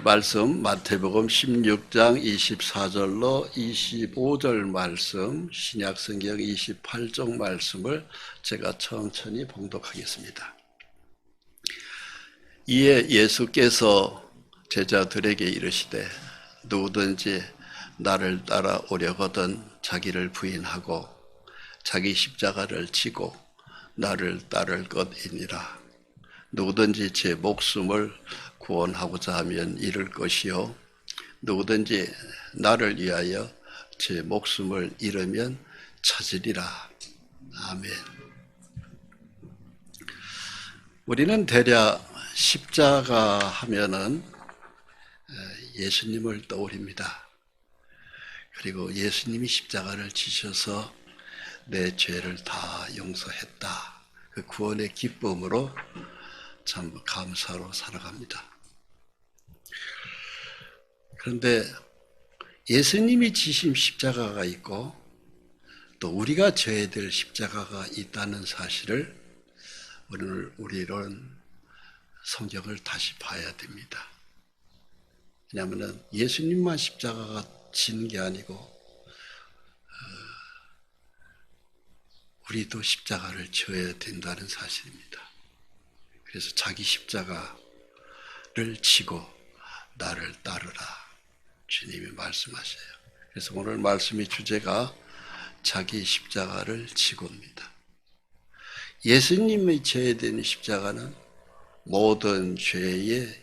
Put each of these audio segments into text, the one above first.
말씀 마태복음 16장 24절로 25절 말씀, 신약성경 28쪽 말씀을 제가 천천히 봉독하겠습니다. 이에 예수께서 제자들에게 이르시되 누구든지 나를 따라오려거든 자기를 부인하고 자기 십자가를 지고 나를 따를 것이니라. 누구든지 제 목숨을 구원하고자 하면 잃을 것이요 누구든지 나를 위하여 제 목숨을 잃으면 찾으리라. 아멘. 우리는 대략 십자가 하면은 예수님을 떠올립니다. 그리고 예수님이 십자가를 지셔서 내 죄를 다 용서했다. 그 구원의 기쁨으로 참 감사로 살아갑니다. 그런데 예수님이 지신 십자가가 있고 또 우리가 져야 될 십자가가 있다는 사실을 오늘 우리는 성경을 다시 봐야 됩니다. 왜냐하면 예수님만 십자가가 지는 게 아니고 우리도 십자가를 져야 된다는 사실입니다. 그래서 자기 십자가를 지고 나를 따르라 주님이 말씀하셔요. 그래서 오늘 말씀의 주제가 자기 십자가를 지고입니다. 예수님이 져야 되는 십자가는 모든 죄의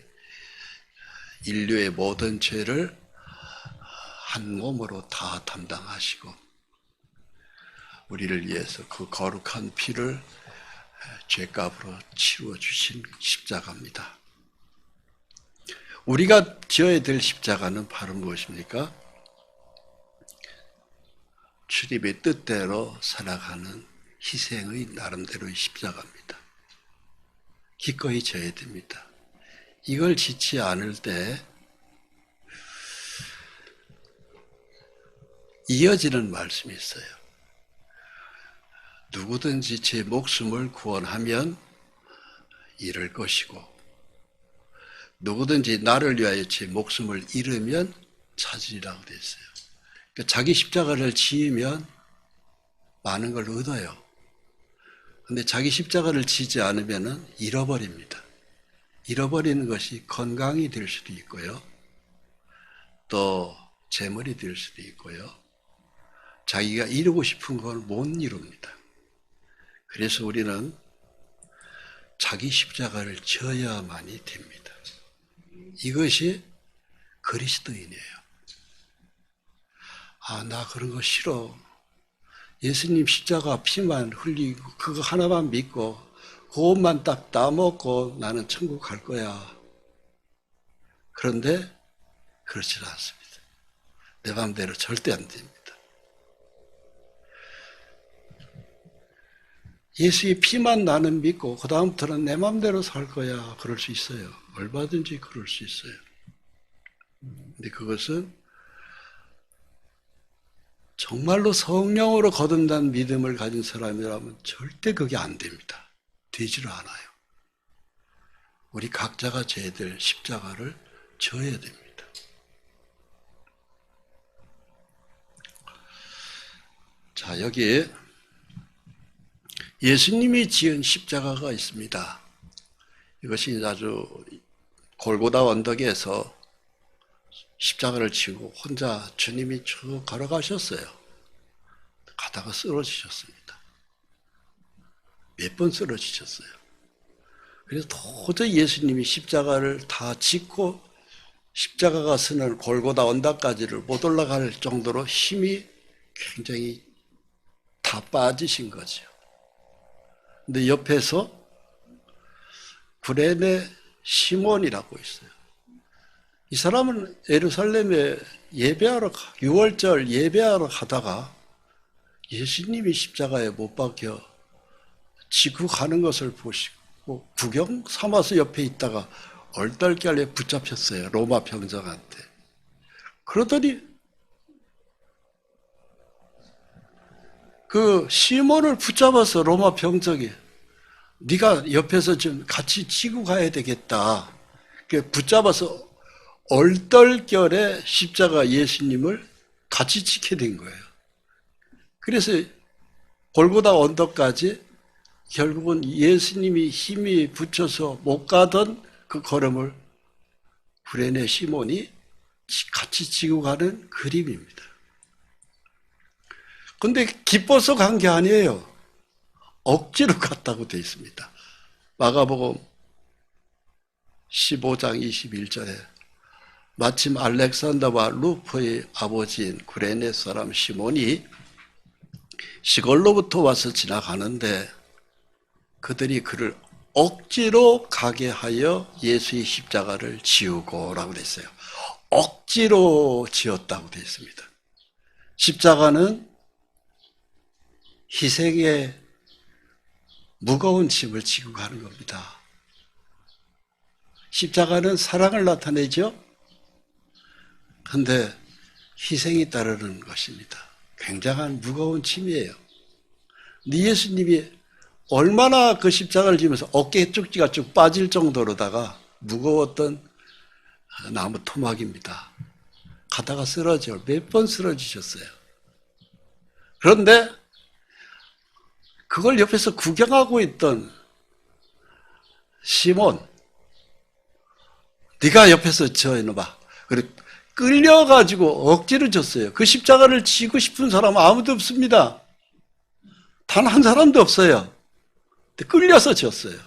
인류의 모든 죄를 한 몸으로 다 담당하시고 우리를 위해서 그 거룩한 피를 죄값으로 치루어 주신 십자가입니다. 우리가 지어야 될 십자가는 바로 무엇입니까? 주님의 뜻대로 살아가는 희생의 나름대로의 십자가입니다. 기꺼이 져야 됩니다. 이걸 짓지 않을 때 이어지는 말씀이 있어요. 누구든지 제 목숨을 구원하면 잃을 것이고 누구든지 나를 위하여 제 목숨을 잃으면 찾으리라고 되어 있어요. 그러니까 자기 십자가를 지으면 많은 걸 얻어요. 그런데 자기 십자가를 지지 않으면 잃어버립니다. 잃어버리는 것이 건강이 될 수도 있고요. 또 재물이 될 수도 있고요. 자기가 이루고 싶은 걸 못 이룹니다. 그래서 우리는 자기 십자가를 져야만이 됩니다. 이것이 그리스도인이에요. 아, 나 그런 거 싫어. 예수님 십자가 피만 흘리고 그거 하나만 믿고 그것만 딱 따먹고 나는 천국 갈 거야. 그런데 그렇지 않습니다. 내 마음대로 절대 안 됩니다. 예수의 피만 나는 믿고 그 다음부터는 내 마음대로 살 거야. 그럴 수 있어요. 얼마든지 그럴 수 있어요. 근데 그것은 정말로 성령으로 거듭난 믿음을 가진 사람이라면 절대 그게 안 됩니다. 되지를 않아요. 우리 각자가 져야 될 십자가를 져야 됩니다. 자, 여기 예수님이 지은 십자가가 있습니다. 이것이 아주 골고다 언덕에서 십자가를 지고 혼자 주님이 쭉 걸어가셨어요. 가다가 쓰러지셨습니다. 몇 번 쓰러지셨어요. 그래서 도저히 예수님이 십자가를 다 짓고 십자가가 서는 골고다 언덕까지를 못 올라갈 정도로 힘이 굉장히 다 빠지신 거죠. 근데 옆에서 구레네 시몬이라고 있어요. 이 사람은 예루살렘에 예배하러 6월절 예배하러 가다가 예수님이 십자가에 못 박혀 지구 가는 것을 보시고 구경 삼아서 옆에 있다가 얼떨결에 붙잡혔어요. 로마 병정한테. 그러더니 그 시몬을 붙잡아서 로마 병정이 네가 옆에서 좀 같이 지고 가야 되겠다. 붙잡아서 얼떨결에 십자가 예수님을 같이 지게 된 거예요. 그래서 골고다 언덕까지 결국은 예수님이 힘이 붙여서 못 가던 그 걸음을 구레네 시몬이 같이 지고 가는 그림입니다. 근데 기뻐서 간 게 아니에요. 억지로 갔다고 되어 있습니다. 마가복음 15장 21절에 마침 알렉산더와 루프의 아버지인 구레네 사람 시몬이 시골로부터 와서 지나가는데 그들이 그를 억지로 가게 하여 예수의 십자가를 지우고라고 되어 있어요. 억지로 지었다고 되어 있습니다. 십자가는 희생의 무거운 짐을 지고 가는 겁니다. 십자가는 사랑을 나타내죠. 그런데 희생이 따르는 것입니다. 굉장한 무거운 짐이에요. 근데 예수님이 얼마나 그 십자가를 지면서 어깨 쪽지가 쭉 빠질 정도로다가 무거웠던 나무 토막입니다. 가다가 쓰러져 몇 번 쓰러지셨어요. 그런데 그걸 옆에서 구경하고 있던 시몬, 네가 옆에서 저 이놈아, 그리고 끌려가지고 억지로 졌어요. 그 십자가를 지고 싶은 사람은 아무도 없습니다. 단 한 사람도 없어요. 끌려서 졌어요.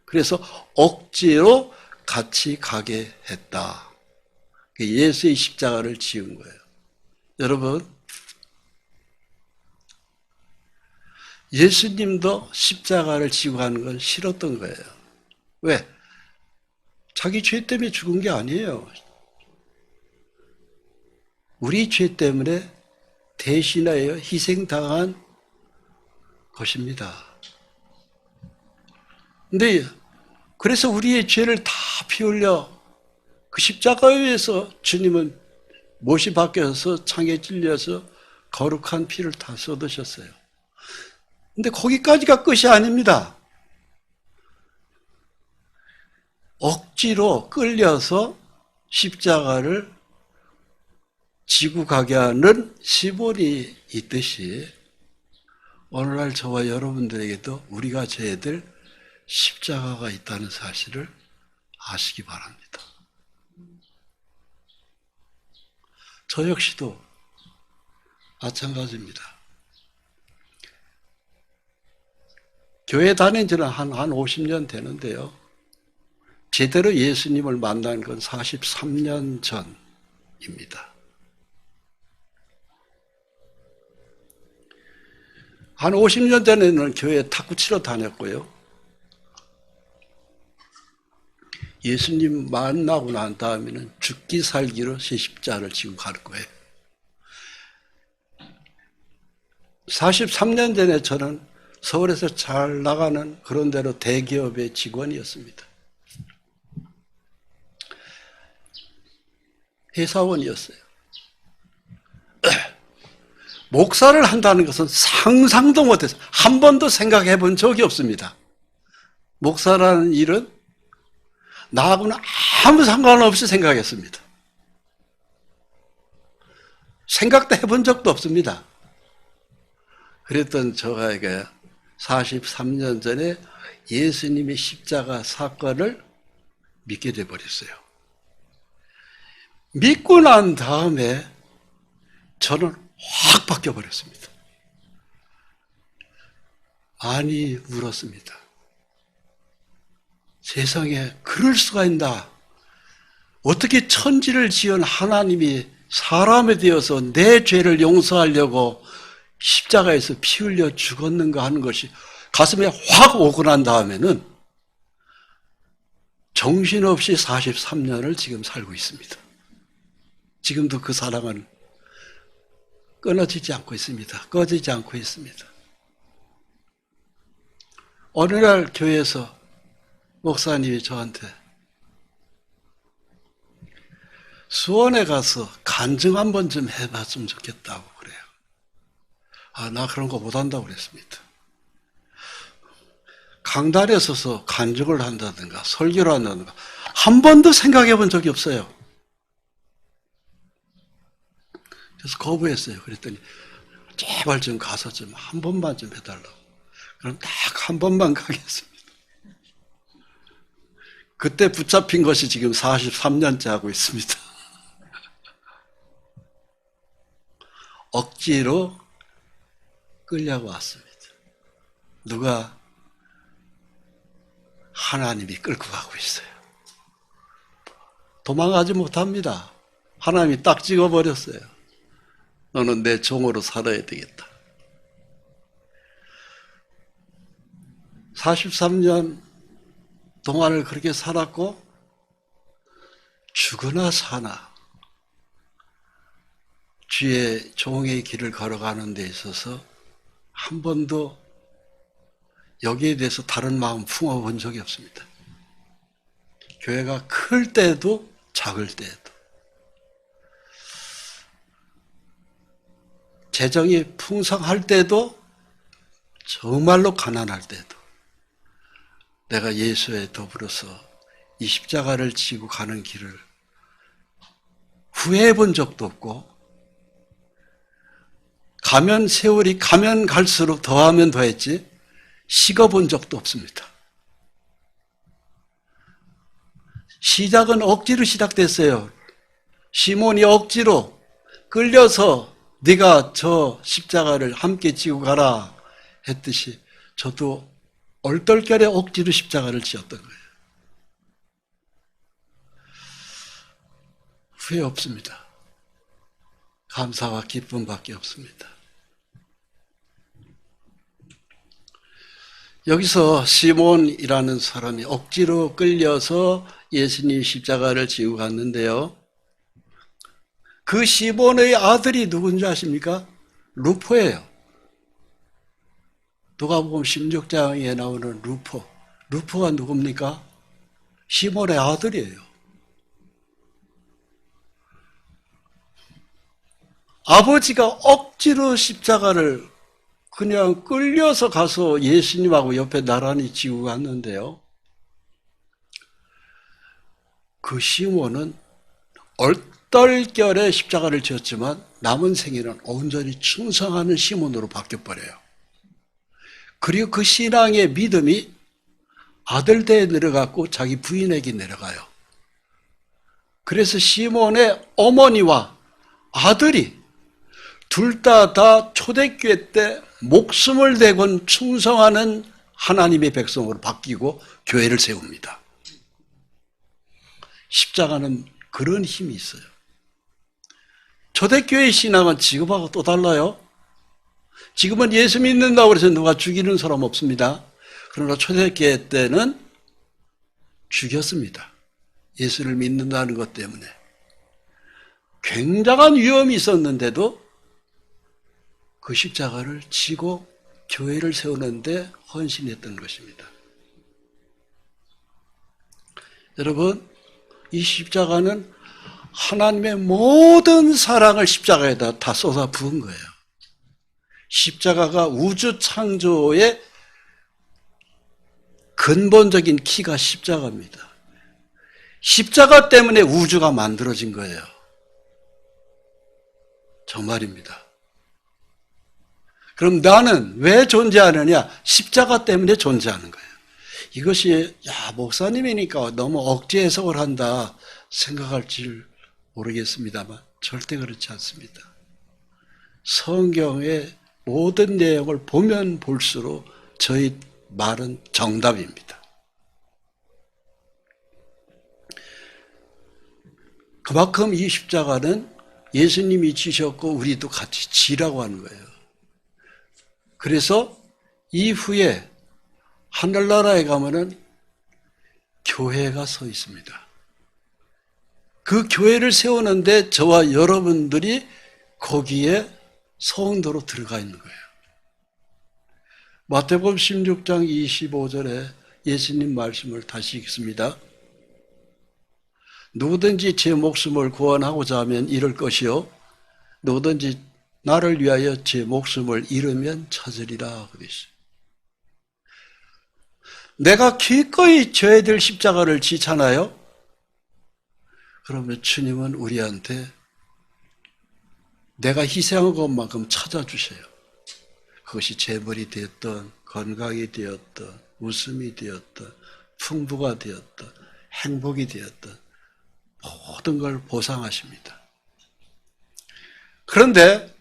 그래서 억지로 같이 가게 했다. 예수의 십자가를 지은 거예요. 여러분, 예수님도 십자가를 지고 가는 건 싫었던 거예요. 왜? 자기 죄 때문에 죽은 게 아니에요. 우리 죄 때문에 대신하여 희생당한 것입니다. 근데 그래서 우리의 죄를 다 피 흘려 그 십자가 위에서 주님은 못이 박혀서 창에 찔려서 거룩한 피를 다 쏟으셨어요. 근데 거기까지가 끝이 아닙니다. 억지로 끌려서 십자가를 지고 가게 하는 시몬이 있듯이 오늘날 저와 여러분들에게도 우리가 져야 될 십자가가 있다는 사실을 아시기 바랍니다. 저 역시도 마찬가지입니다. 교회 다닌 지는 한 50년 되는데요. 제대로 예수님을 만난 건 43년 전입니다. 한 50년 전에는 교회에 탁구 치러 다녔고요. 예수님 만나고 난 다음에는 죽기 살기로 제 십자가를 지고 갈 거예요. 43년 전에 저는 서울에서 잘 나가는 그런 대로 대기업의 직원이었습니다. 회사원이었어요. 목사를 한다는 것은 상상도 못해서 한 번도 생각해 본 적이 없습니다. 목사라는 일은 나하고는 아무 상관없이 생각했습니다. 생각도 해본 적도 없습니다. 그랬던 저에게 43년 전에 예수님의 십자가 사건을 믿게 돼버렸어요. 믿고 난 다음에 저는 확 바뀌어버렸습니다. 많이 울었습니다. 세상에 그럴 수가 있나. 어떻게 천지를 지은 하나님이 사람이 되어서 내 죄를 용서하려고 십자가에서 피 흘려 죽었는가 하는 것이 가슴에 확 오고 난 다음에는 정신없이 43년을 지금 살고 있습니다. 지금도 그 사랑은 끊어지지 않고 있습니다. 꺼지지 않고 있습니다. 어느 날 교회에서 목사님이 저한테 수원에 가서 간증 한 번 좀 해봤으면 좋겠다고 그래요. 나 그런 거 못한다고 그랬습니다. 강단에 서서 간증을 한다든가 설교를 한다든가 한 번도 생각해 본 적이 없어요. 그래서 거부했어요. 그랬더니 제발 좀 가서 좀 한 번만 좀 해달라고. 그럼 딱 한 번만 가겠습니다. 그때 붙잡힌 것이 지금 43년째 하고 있습니다. 억지로 끌려왔습니다. 누가? 하나님이 끌고 가고 있어요. 도망가지 못합니다. 하나님이 딱 찍어버렸어요. 너는 내 종으로 살아야 되겠다. 43년 동안을 그렇게 살았고 죽으나 사나 주의 종의 길을 걸어가는 데 있어서 한 번도 여기에 대해서 다른 마음 품어본 적이 없습니다. 교회가 클 때도 작을 때도 재정이 풍성할 때도 정말로 가난할 때도 내가 예수에 더불어서 이 십자가를 지고 가는 길을 후회해 본 적도 없고 가면 세월이 가면 갈수록 더하면 더했지 식어본 적도 없습니다. 시작은 억지로 시작됐어요. 시몬이 억지로 끌려서 네가 저 십자가를 함께 지고 가라 했듯이 저도 얼떨결에 억지로 십자가를 지었던 거예요. 후회 없습니다. 감사와 기쁨밖에 없습니다. 여기서 시몬이라는 사람이 억지로 끌려서 예수님 십자가를 지고 갔는데요. 그 시몬의 아들이 누군지 아십니까? 루포예요. 누가복음 16장에 나오는 루포. 루포가 누굽니까? 시몬의 아들이에요. 아버지가 억지로 십자가를 그냥 끌려서 가서 예수님하고 옆에 나란히 지고 갔는데요. 그 시몬은 얼떨결에 십자가를 지었지만 남은 생애는 온전히 충성하는 시몬으로 바뀌어버려요. 그리고 그 신앙의 믿음이 아들대에 내려갔고 자기 부인에게 내려가요. 그래서 시몬의 어머니와 아들이 둘 다 초대교회 때 목숨을 대건 충성하는 하나님의 백성으로 바뀌고 교회를 세웁니다. 십자가는 그런 힘이 있어요. 초대교회의 신앙은 지금하고 또 달라요. 지금은 예수 믿는다고 해서 누가 죽이는 사람 없습니다. 그러나 초대교회 때는 죽였습니다. 예수를 믿는다는 것 때문에. 굉장한 위험이 있었는데도 그 십자가를 지고 교회를 세우는데 헌신했던 것입니다. 여러분, 이 십자가는 하나님의 모든 사랑을 십자가에다 다 쏟아 부은 거예요. 십자가가 우주 창조의 근본적인 키가 십자가입니다. 십자가 때문에 우주가 만들어진 거예요. 정말입니다. 그럼 나는 왜 존재하느냐? 십자가 때문에 존재하는 거예요. 이것이 목사님이니까 너무 억지 해석을 한다 생각할지 모르겠습니다만 절대 그렇지 않습니다. 성경의 모든 내용을 보면 볼수록 저희 말은 정답입니다. 그만큼 이 십자가는 예수님이 지셨고 우리도 같이 지라고 하는 거예요. 그래서 이후에 하늘나라에 가면은 교회가 서 있습니다. 그 교회를 세우는데 저와 여러분들이 거기에 성도로 들어가 있는 거예요. 마태복음 16장 25절에 예수님 말씀을 다시 읽습니다. 누구든지 제 목숨을 구원하고자 하면 잃을 것이요 누구든지 나를 위하여 제 목숨을 잃으면 찾으리라 그랬어요. 내가 기꺼이 져야 될 십자가를 지잖아요. 그러면 주님은 우리한테 내가 희생한 것만큼 찾아주세요. 그것이 재물이 되었던, 건강이 되었던, 웃음이 되었던, 풍부가 되었던, 행복이 되었던 모든 걸 보상하십니다. 그런데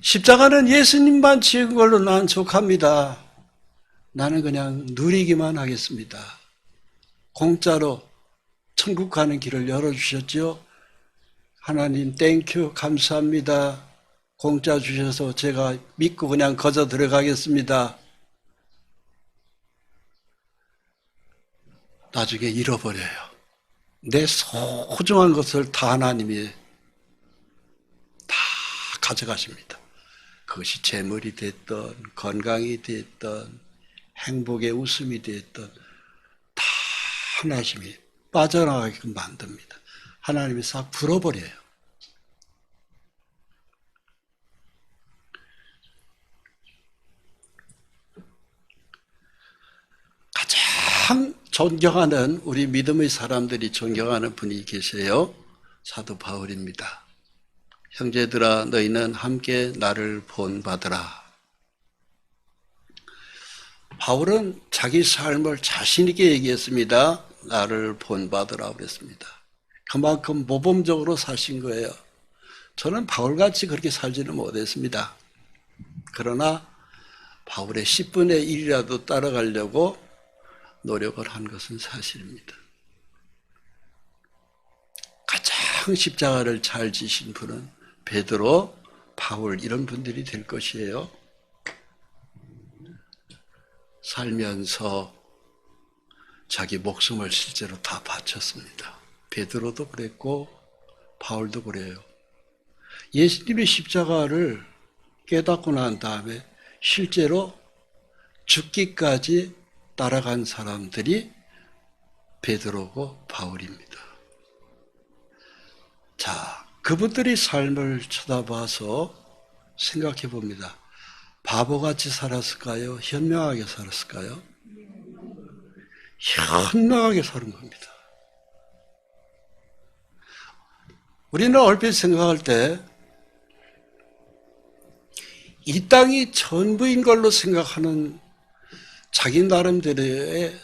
십자가는 예수님만 지은 걸로 난 족합니다. 나는 그냥 누리기만 하겠습니다. 공짜로 천국 가는 길을 열어주셨죠? 하나님 땡큐 감사합니다. 공짜 주셔서 제가 믿고 그냥 거저 들어가겠습니다. 나중에 잃어버려요. 내 소중한 것을 다 하나님이 다 가져가십니다. 그것이 재물이 됐던, 건강이 됐던, 행복의 웃음이 됐던 다 하나님이 빠져나가게끔 만듭니다. 하나님이 싹 불어버려요. 가장 존경하는, 우리 믿음의 사람들이 존경하는 분이 계세요. 사도 바울입니다. 형제들아 너희는 함께 나를 본받으라. 바울은 자기 삶을 자신 있게 얘기했습니다. 나를 본받으라 그랬습니다. 그만큼 모범적으로 사신 거예요. 저는 바울같이 그렇게 살지는 못했습니다. 그러나 바울의 10분의 1이라도 따라가려고 노력을 한 것은 사실입니다. 가장 십자가를 잘 지신 분은 베드로, 바울 이런 분들이 될 것이에요. 살면서 자기 목숨을 실제로 다 바쳤습니다. 베드로도 그랬고 바울도 그래요. 예수님의 십자가를 깨닫고 난 다음에 실제로 죽기까지 따라간 사람들이 베드로고 바울입니다. 자, 그분들의 삶을 쳐다봐서 생각해 봅니다. 바보같이 살았을까요? 현명하게 살았을까요? 현명하게 사는 겁니다. 우리는 얼핏 생각할 때 이 땅이 전부인 걸로 생각하는 자기 나름대로의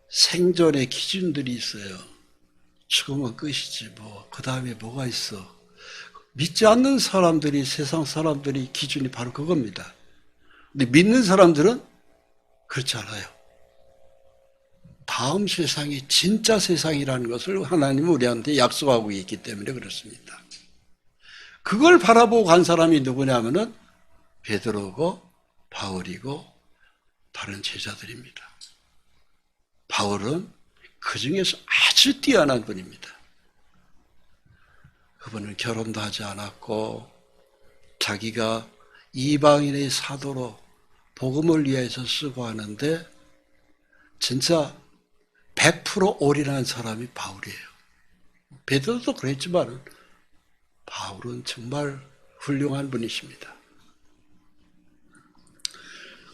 생존의 기준들이 있어요. 죽으면 끝이지 뭐 그 다음에 뭐가 있어. 믿지 않는 사람들이, 세상 사람들이 기준이 바로 그겁니다. 근데 믿는 사람들은 그렇지 않아요. 다음 세상이 진짜 세상이라는 것을 하나님은 우리한테 약속하고 있기 때문에 그렇습니다. 그걸 바라보고 간 사람이 누구냐면은 베드로고 바울이고 다른 제자들입니다. 바울은 그 중에서 아주 뛰어난 분입니다. 그분은 결혼도 하지 않았고 자기가 이방인의 사도로 복음을 위해서 쓰고 하는데 진짜 100% 올인한 사람이 바울이에요. 베드로도 그랬지만 바울은 정말 훌륭한 분이십니다.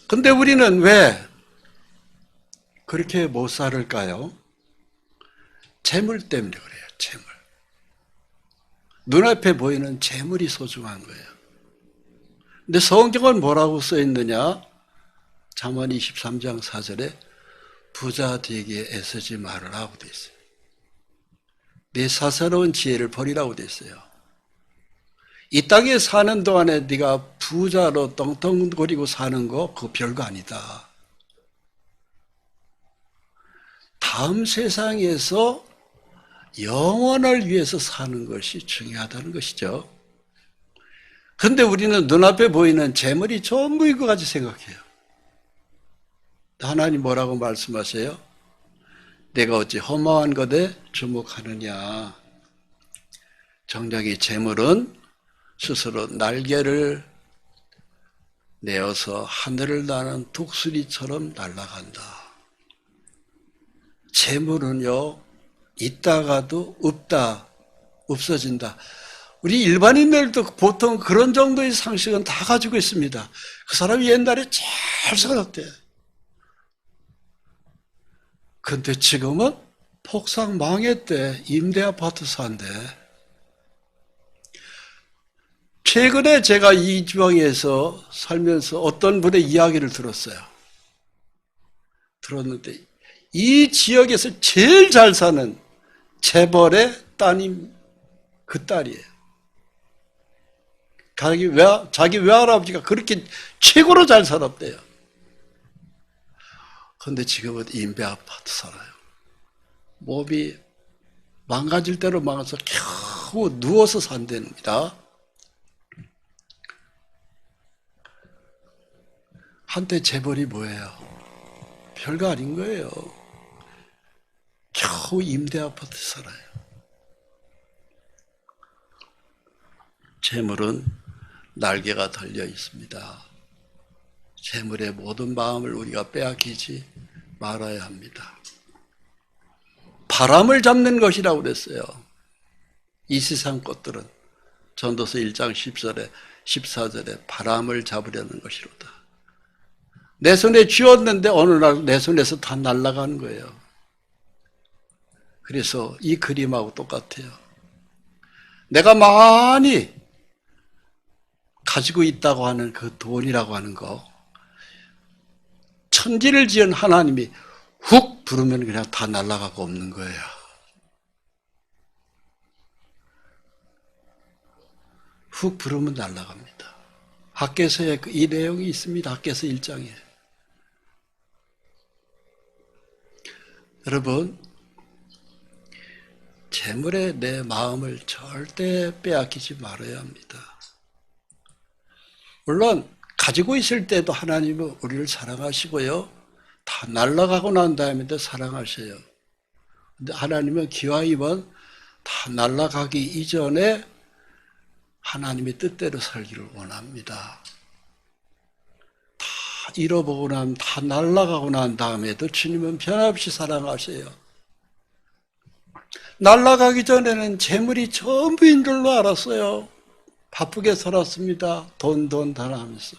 근데 우리는 왜 그렇게 못 살을까요? 재물 때문에 그래요. 재물. 눈앞에 보이는 재물이 소중한 거예요. 근데 성경은 뭐라고 써 있느냐? 잠언 23장 4절에 부자 되기에 애쓰지 말으라고 돼 있어요. 내 사사로운 지혜를 버리라고 돼 있어요. 이 땅에 사는 동안에 네가 부자로 떵떵거리고 사는 거 그거 별거 아니다. 다음 세상에서 영원을 위해서 사는 것이 중요하다는 것이죠. 그런데 우리는 눈앞에 보이는 재물이 전부인 것 같이 생각해요. 하나님 뭐라고 말씀하세요? 내가 어찌 허망한 것에 주목하느냐. 정작 이 재물은 스스로 날개를 내어서 하늘을 나는 독수리처럼 날아간다. 재물은요, 있다가도 없다, 없어진다. 우리 일반인들도 보통 그런 정도의 상식은 다 가지고 있습니다. 그 사람이 옛날에 잘 살았대. 근데 지금은 폭삭 망했대. 임대 아파트 산대. 최근에 제가 이 지방에서 살면서 어떤 분의 이야기를 들었는데 이 지역에서 제일 잘 사는 재벌의 따님, 그 딸이에요. 자기 외할아버지가 그렇게 최고로 잘 살았대요. 그런데 지금은 임대 아파트 살아요. 몸이 망가질 대로 망가서 겨우 누워서 산답니다. 한때 재벌이 뭐예요? 별거 아닌 거예요. 겨우 임대 아파트 살아요. 재물은 날개가 달려 있습니다. 재물의 모든 마음을 우리가 빼앗기지 말아야 합니다. 바람을 잡는 것이라고 그랬어요. 이 세상 것들은 전도서 1장 14절에 바람을 잡으려는 것이로다. 내 손에 쥐었는데 어느 날 내 손에서 다 날아가는 거예요. 그래서 이 그림하고 똑같아요. 내가 많이 가지고 있다고 하는 그 돈이라고 하는 거, 천지를 지은 하나님이 훅 부르면 그냥 다 날아가고 없는 거예요. 훅 부르면 날아갑니다. 학개서에 이 내용이 있습니다. 학개서 1장에. 여러분, 재물에 내 마음을 절대 빼앗기지 말아야 합니다. 물론 가지고 있을 때도 하나님은 우리를 사랑하시고요. 다 날아가고 난 다음에도 사랑하셔요. 근데 하나님은 기왕이면 다 날아가기 이전에 하나님의 뜻대로 살기를 원합니다. 다 잃어보고 나면 다 날아가고 난 다음에도 주님은 변함없이 사랑하셔요. 날아가기 전에는 재물이 전부인 줄로 알았어요. 바쁘게 살았습니다. 돈 하면서.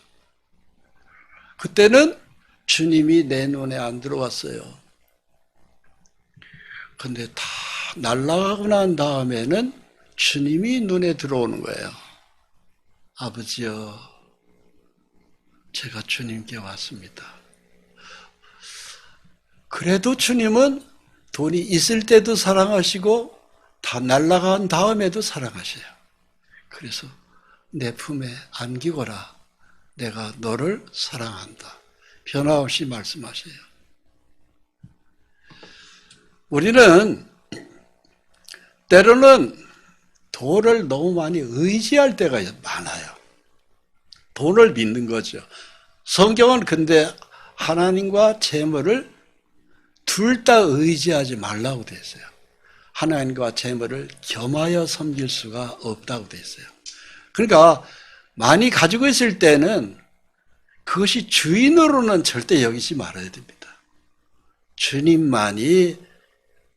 그때는 주님이 내 눈에 안 들어왔어요. 근데 다 날아가고 난 다음에는 주님이 눈에 들어오는 거예요. 아버지여, 제가 주님께 왔습니다. 그래도 주님은 돈이 있을 때도 사랑하시고 다 날아간 다음에도 사랑하셔요. 그래서 내 품에 안기거라. 내가 너를 사랑한다. 변함없이 말씀하셔요. 우리는 때로는 돈을 너무 많이 의지할 때가 많아요. 돈을 믿는 거죠. 성경은 근데 하나님과 재물을 둘 다 의지하지 말라고 되어 있어요. 하나님과 재물을 겸하여 섬길 수가 없다고 되어 있어요. 그러니까 많이 가지고 있을 때는 그것이 주인으로는 절대 여기지 말아야 됩니다. 주님만이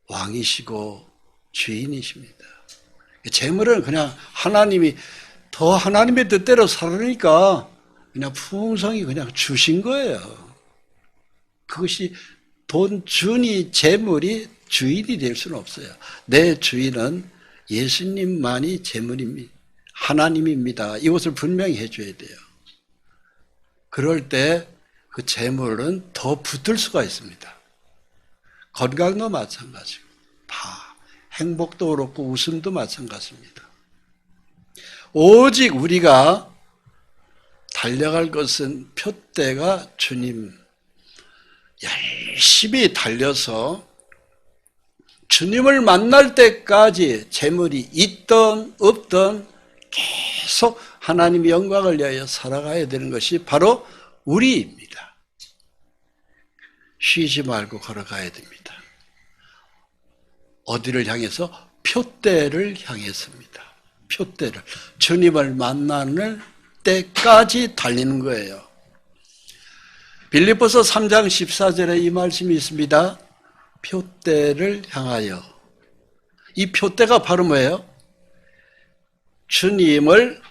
왕이시고 주인이십니다. 재물은 그냥 하나님이 더 하나님의 뜻대로 살으니까 그냥 풍성히 그냥 주신 거예요. 그것이 돈 주니 재물이 주인이 될 수는 없어요. 내 주인은 예수님만이 재물입니다. 하나님입니다. 이것을 분명히 해줘야 돼요. 그럴 때 그 재물은 더 붙을 수가 있습니다. 건강도 마찬가지고 다 행복도 그렇고 웃음도 마찬가지입니다. 오직 우리가 달려갈 것은 표대가 주님, 열심히 달려서 주님을 만날 때까지 재물이 있든 없든 계속 하나님의 영광을 위하여 살아가야 되는 것이 바로 우리입니다. 쉬지 말고 걸어가야 됩니다. 어디를 향해서? 표대를 향했습니다. 표대를. 주님을 만나는 때까지 달리는 거예요. 빌립보서 3장 14절에 이 말씀이 있습니다. 표대를 향하여. 이 표대가 바로 뭐예요? 주님을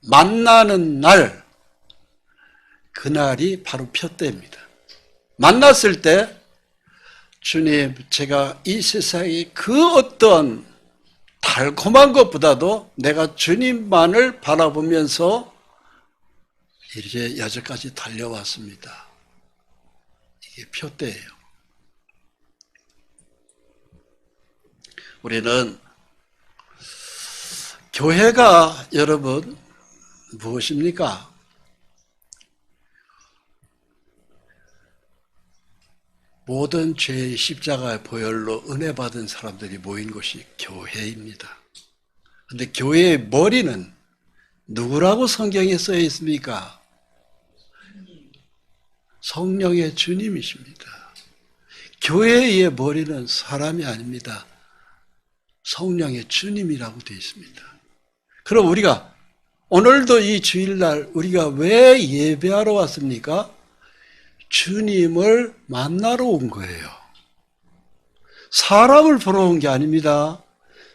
만나는 날, 그날이 바로 표대입니다. 만났을 때 주님, 제가 이 세상의 그 어떤 달콤한 것보다도 내가 주님만을 바라보면서 이제 여기까지 달려왔습니다. 이게 표대예요. 우리는 교회가 여러분 무엇입니까? 모든 죄의 십자가의 보혈로 은혜 받은 사람들이 모인 곳이 교회입니다. 그런데 교회의 머리는 누구라고 성경에 써 있습니까? 성령의 주님이십니다. 교회의 머리는 사람이 아닙니다. 성령의 주님이라고 되어 있습니다. 그럼 우리가 오늘도 이 주일날 우리가 왜 예배하러 왔습니까? 주님을 만나러 온 거예요. 사람을 보러 온 게 아닙니다.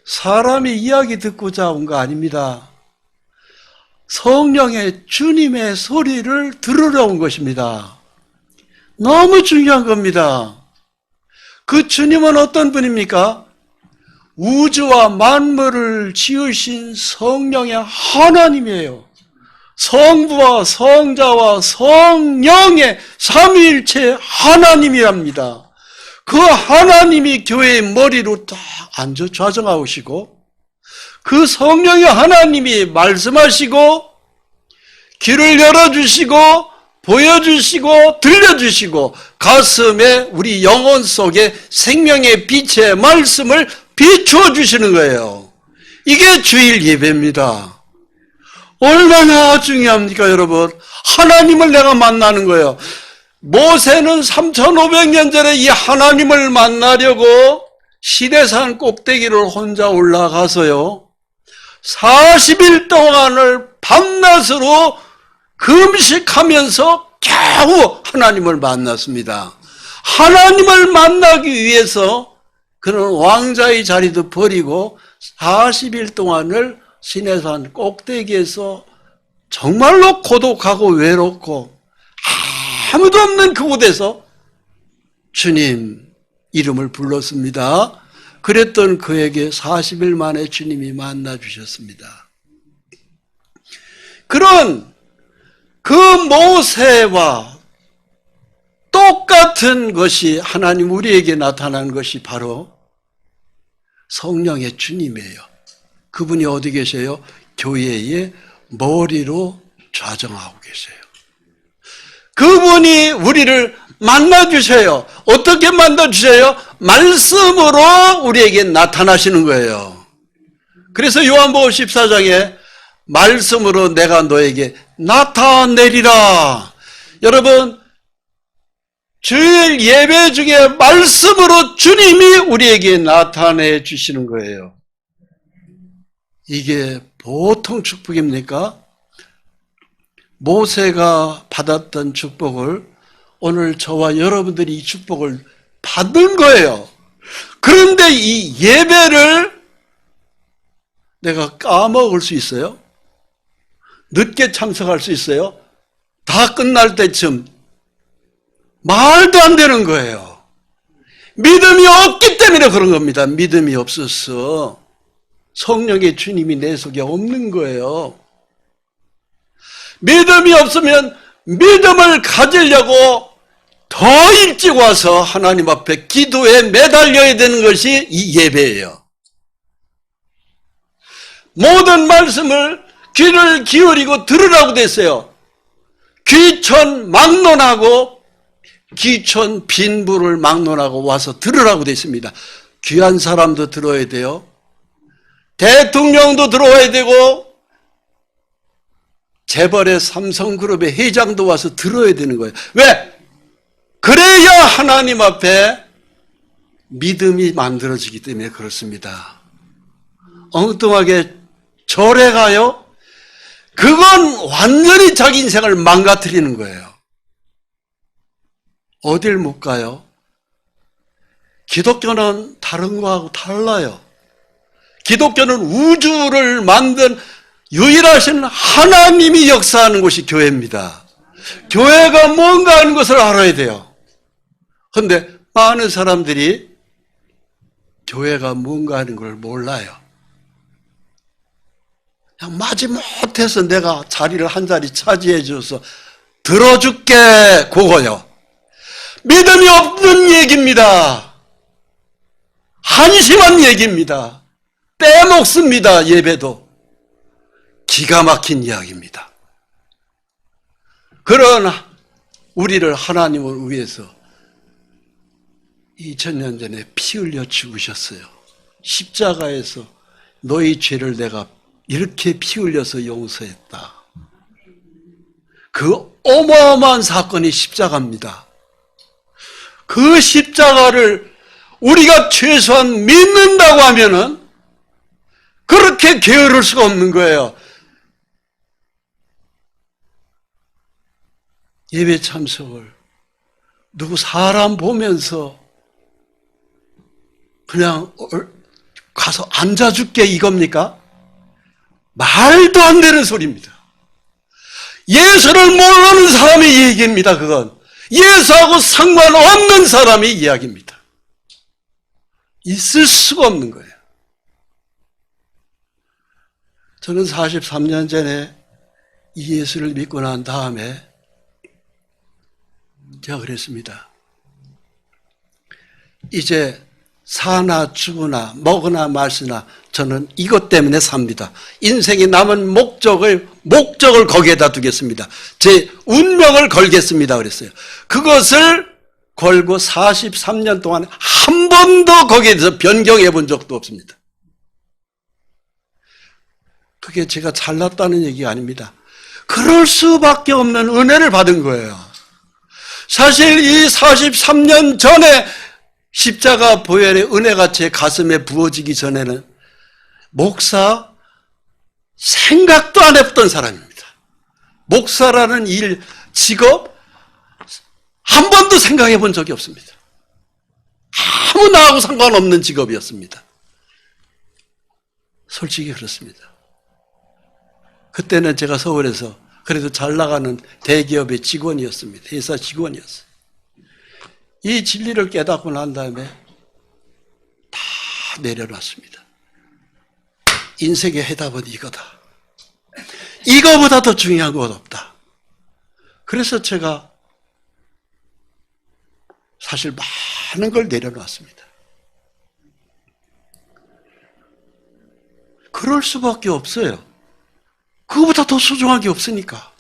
사람의 이야기 듣고자 온 거 아닙니다. 성령의 주님의 소리를 들으러 온 것입니다. 너무 중요한 겁니다. 그 주님은 어떤 분입니까? 우주와 만물을 지으신 성령의 하나님이에요. 성부와 성자와 성령의 삼위일체 하나님이랍니다. 그 하나님이 교회의 머리로 딱 앉아 좌정하시고 그 성령의 하나님이 말씀하시고 길을 열어주시고 보여주시고 들려주시고 가슴에 우리 영혼 속에 생명의 빛의 말씀을 비추어 주시는 거예요. 이게 주일 예배입니다. 얼마나 중요합니까, 여러분? 하나님을 내가 만나는 거예요. 모세는 3,500년 전에 이 하나님을 만나려고 시내산 꼭대기를 혼자 올라가서요. 40일 동안을 밤낮으로 금식하면서 겨우 하나님을 만났습니다. 하나님을 만나기 위해서 그는 왕자의 자리도 버리고 40일 동안을 시내산 꼭대기에서 정말로 고독하고 외롭고 아무도 없는 그곳에서 주님 이름을 불렀습니다. 그랬던 그에게 40일 만에 주님이 만나 주셨습니다. 그런 그 모세와 똑같은 것이 하나님 우리에게 나타난 것이 바로 성령의 주님이에요. 그분이 어디 계세요? 교회의 머리로 좌정하고 계세요. 그분이 우리를 만나주셔요. 어떻게 만나주셔요? 말씀으로 우리에게 나타나시는 거예요. 그래서 요한복음 14장에 말씀으로 내가 너에게 나타내리라. 여러분, 주일 예배 중에 말씀으로 주님이 우리에게 나타내 주시는 거예요. 이게 보통 축복입니까? 모세가 받았던 축복을 오늘 저와 여러분들이 이 축복을 받은 거예요. 그런데 이 예배를 내가 까먹을 수 있어요? 늦게 참석할 수 있어요? 다 끝날 때쯤 말도 안 되는 거예요. 믿음이 없기 때문에 그런 겁니다. 믿음이 없어서 성령의 주님이 내 속에 없는 거예요. 믿음이 없으면 믿음을 가지려고 더 일찍 와서 하나님 앞에 기도에 매달려야 되는 것이 이 예배예요. 모든 말씀을 귀를 기울이고 들으라고 됐어요. 귀천 막론하고 귀천 빈부를 막론하고 와서 들으라고 됐습니다. 귀한 사람도 들어야 돼요. 대통령도 들어와야 되고 재벌의 삼성그룹의 회장도 와서 들어야 되는 거예요. 왜? 그래야 하나님 앞에 믿음이 만들어지기 때문에 그렇습니다. 엉뚱하게 절에 가요? 그건 완전히 자기 인생을 망가뜨리는 거예요. 어딜 못 가요? 기독교는 다른 거하고 달라요. 기독교는 우주를 만든 유일하신 하나님이 역사하는 곳이 교회입니다. 교회가 뭔가 하는 것을 알아야 돼요. 그런데 많은 사람들이 교회가 뭔가 하는 걸 몰라요. 마지못해서 내가 자리를 한 자리 차지해 줘서 들어줄게, 그거요. 믿음이 없는 얘기입니다. 한심한 얘기입니다. 빼먹습니다, 예배도. 기가 막힌 이야기입니다. 그러나 우리를 하나님을 위해서 2000년 전에 피 흘려 죽으셨어요. 십자가에서 너희 죄를 내가 이렇게 피 흘려서 용서했다. 그 어마어마한 사건이 십자가입니다. 그 십자가를 우리가 최소한 믿는다고 하면은 그렇게 게으를 수가 없는 거예요. 예배 참석을 누구 사람 보면서 그냥 가서 앉아줄게 이겁니까? 말도 안 되는 소리입니다. 예수를 모르는 사람의 얘기입니다. 그건 예수하고 상관없는 사람의 이야기입니다. 있을 수가 없는 거예요. 저는 43년 전에 이 예수를 믿고 난 다음에 제가 그랬습니다. 이제 사나 죽으나 먹으나 마시나 저는 이것 때문에 삽니다. 인생의 남은 목적을 거기에다 두겠습니다. 제 운명을 걸겠습니다. 그랬어요. 그것을 걸고 43년 동안 한 번도 거기에 대해서 변경해 본 적도 없습니다. 그게 제가 잘났다는 얘기가 아닙니다. 그럴 수밖에 없는 은혜를 받은 거예요. 사실 이 43년 전에 십자가 보혈의 은혜가 제 가슴에 부어지기 전에는 목사 생각도 안 했던 사람입니다. 목사라는 일, 직업 한 번도 생각해 본 적이 없습니다. 아무 나하고 상관없는 직업이었습니다. 솔직히 그렇습니다. 그때는 제가 서울에서 그래도 잘 나가는 대기업의 직원이었습니다. 회사 직원이었어요. 이 진리를 깨닫고 난 다음에 다 내려놨습니다. 인생의 해답은 이거다. 이거보다 더 중요한 것 없다. 그래서 제가 사실 많은 걸 내려놨습니다. 그럴 수밖에 없어요. 그거보다 더 소중한 게 없으니까.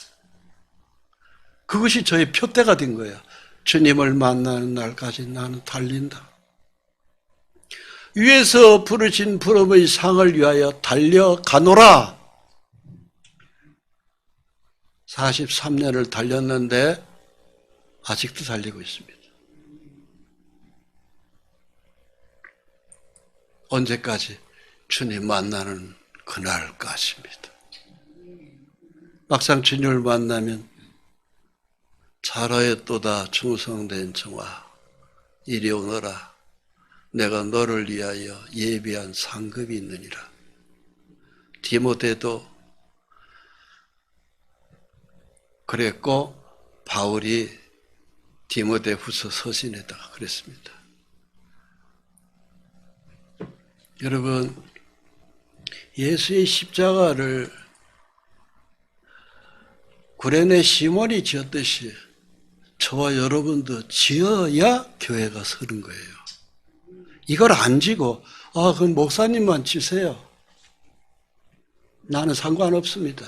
그것이 저의 표대가 된 거예요. 주님을 만나는 날까지 나는 달린다. 위에서 부르신 부름의 상을 위하여 달려가노라. 43년을 달렸는데 아직도 달리고 있습니다. 언제까지? 주님 만나는 그날까지입니다. 막상 주님을 만나면 잘하였도다 충성된 청아 이리 오너라. 내가 너를 위하여 예비한 상급이 있느니라. 디모데도 그랬고 바울이 디모데 후서 서신에다가 그랬습니다. 여러분, 예수의 십자가를 구레네 시몬이 지었듯이 저와 여러분도 지어야 교회가 서는 거예요. 이걸 안 지고 그건 목사님만 지세요. 나는 상관없습니다.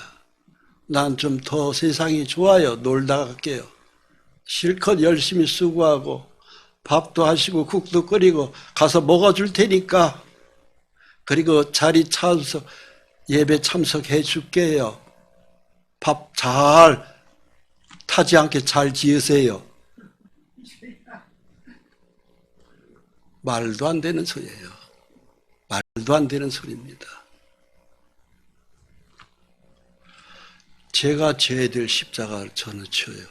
난 좀 더 세상이 좋아요. 놀다 갈게요. 실컷 열심히 수고하고 밥도 하시고 국도 끓이고 가서 먹어줄 테니까 그리고 자리 찾아서 예배 참석해 줄게요. 밥 잘 타지 않게 잘 지으세요. 말도 안 되는 소리예요. 말도 안 되는 소리입니다. 제가 져야 될 십자가를 저는 져요.